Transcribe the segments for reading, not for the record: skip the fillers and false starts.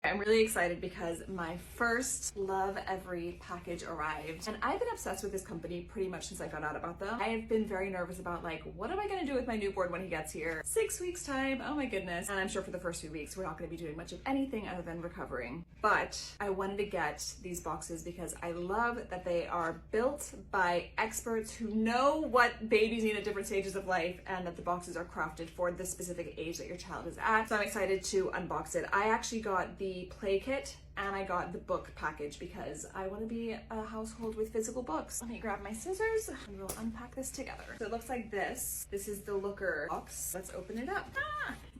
I'm really excited because my first Lovevery package arrived, and I've been obsessed with this company pretty much since I found out about them. I've been very nervous about like, what am I gonna do with my newborn when he gets here? 6 weeks time, oh my goodness. And I'm sure for the first few weeks, we're not gonna be doing much of anything other than recovering. But I wanted to get these boxes because I love that they are built by experts who know what babies need at different stages of life, and that the boxes are crafted for the specific age that your child is at. So I'm excited to unbox it. I actually got the play kit and I got the book package because I want to be a household with physical books. Let me grab my scissors and we'll unpack this together. So it looks like this. This is the looker box. Let's open it up.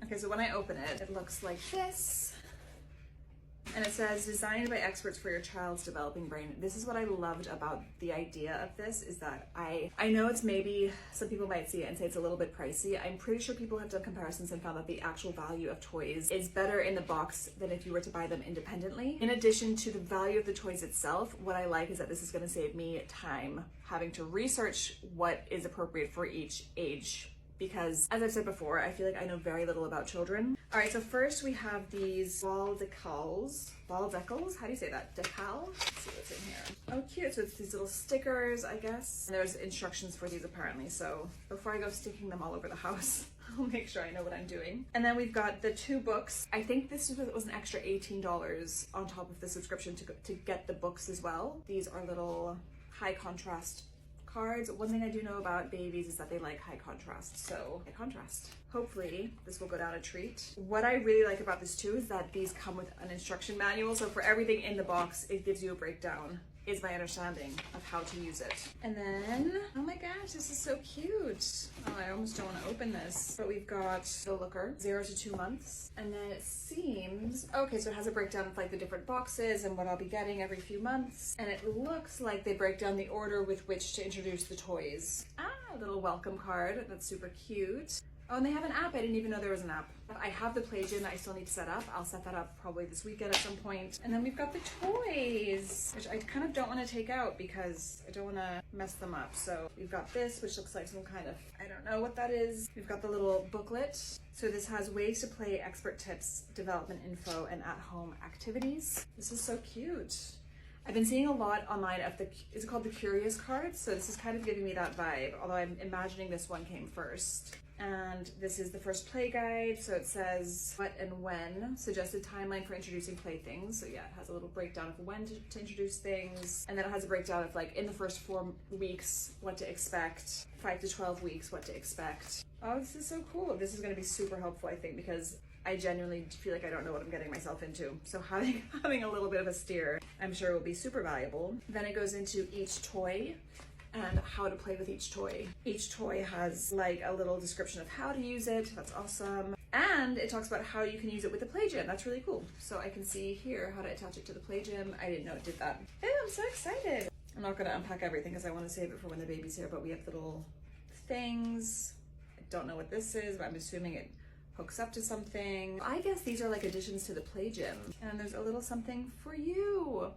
Okay, so when I open it, it looks like this. And it says, designed by experts for your child's developing brain. This is what I loved about the idea of this, is that I know it's maybe, some people might see it and say it's a little bit pricey. I'm pretty sure people have done comparisons and found that the actual value of toys is better in the box than if you were to buy them independently. In addition to the value of the toys itself, what I like is that this is going to save me time having to research what is appropriate for each age. Because, as I've said before, I feel like I know very little about children. All right, so first we have these ball decals. Ball decals? How do you say that? Decal? Let's see what's in here. Oh, cute. So it's these little stickers, I guess. And there's instructions for these apparently. So before I go sticking them all over the house, I'll make sure I know what I'm doing. And then we've got the 2 books. I think this was an extra $18 on top of the subscription to get the books as well. These are little high contrast cards. One thing I do know about babies is that they like high contrast, so high contrast. Hopefully this will go down a treat. What I really like about this too is that these come with an instruction manual, so for everything in the box it gives you a breakdown, is my understanding of how to use it. And then, oh my gosh, this is so cute. Oh, I almost don't want to open this. But we've got the looker, 0 to 2 months. And then it seems, okay, so it has a breakdown of like the different boxes and what I'll be getting every few months. And it looks like they break down the order with which to introduce the toys. A little welcome card, that's super cute. Oh, and they have an app. I didn't even know there was an app. I have the play gym that I still need to set up. I'll set that up probably this weekend at some point. And then we've got the toys, which I kind of don't want to take out because I don't want to mess them up. So we've got this, which looks like some kind of, I don't know what that is. We've got the little booklet. So this has ways to play, expert tips, development info, and at-home activities. This is so cute. I've been seeing a lot online of is it called the Curious cards? So this is kind of giving me that vibe, although I'm imagining this one came first. And this is the first play guide. So it says what and when, suggested timeline for introducing playthings. So yeah, it has a little breakdown of when to introduce things. And then it has a breakdown of like in the first 4 weeks, what to expect, 5 to 12 weeks, what to expect. Oh, this is so cool. This is gonna be super helpful, I think, because I genuinely feel like I don't know what I'm getting myself into. So having a little bit of a steer, I'm sure will be super valuable. Then it goes into each toy and how to play with each toy. Each toy has like a little description of how to use it. That's awesome. And it talks about how you can use it with the play gym. That's really cool. So I can see here how to attach it to the play gym. I didn't know it did that. Oh, I'm so excited. I'm not gonna unpack everything because I want to save it for when the baby's here, but we have little things. I don't know what this is, but I'm assuming it hooks up to something. I guess these are like additions to the play gym. And there's a little something for you.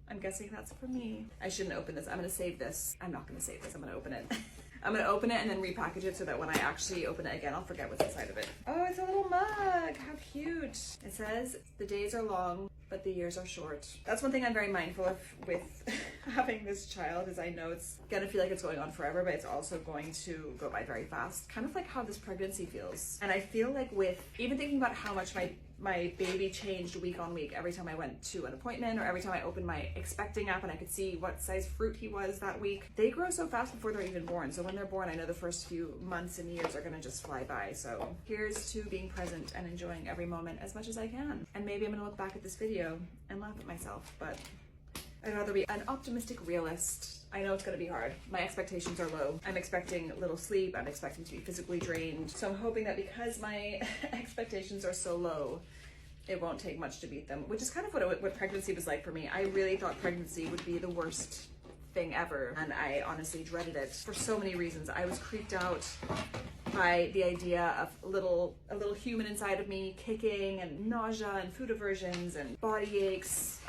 I'm guessing that's for me. I shouldn't open this. I'm gonna save this. I'm not gonna save this. I'm gonna open it. I'm gonna open it and then repackage it so that when I actually open it again, I'll forget what's inside of it. Oh, it's a little mug. How cute. It says, the days are long, but the years are short. That's one thing I'm very mindful of with having this child, is I know it's gonna feel like it's going on forever, but it's also going to go by very fast. Kind of like how this pregnancy feels. And I feel like with, even thinking about how much my baby changed week on week every time I went to an appointment or every time I opened my expecting app and I could see what size fruit he was that week. They grow so fast before they're even born. So when they're born, I know the first few months and years are gonna just fly by. So here's to being present and enjoying every moment as much as I can. And maybe I'm gonna look back at this video and laugh at myself, but I'd rather be an optimistic realist. I know it's gonna be hard. My expectations are low. I'm expecting little sleep. I'm expecting to be physically drained. So I'm hoping that because my expectations are so low, it won't take much to beat them, which is kind of what pregnancy was like for me. I really thought pregnancy would be the worst thing ever, and I honestly dreaded it for so many reasons. I was creeped out by the idea of a little human inside of me kicking, and nausea and food aversions and body aches,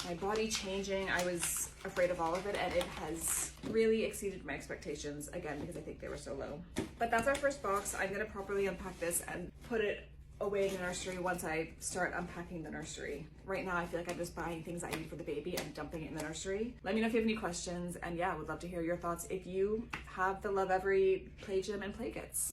my body changing. I was afraid of all of it, and it has really exceeded my expectations, again, because I think they were so low. But that's our first box. I'm gonna properly unpack this and put it away in the nursery once I start unpacking the nursery. Right now, I feel like I'm just buying things I need for the baby and dumping it in the nursery. Let me know if you have any questions, and yeah, would love to hear your thoughts if you have the Lovevery play gym and play kits.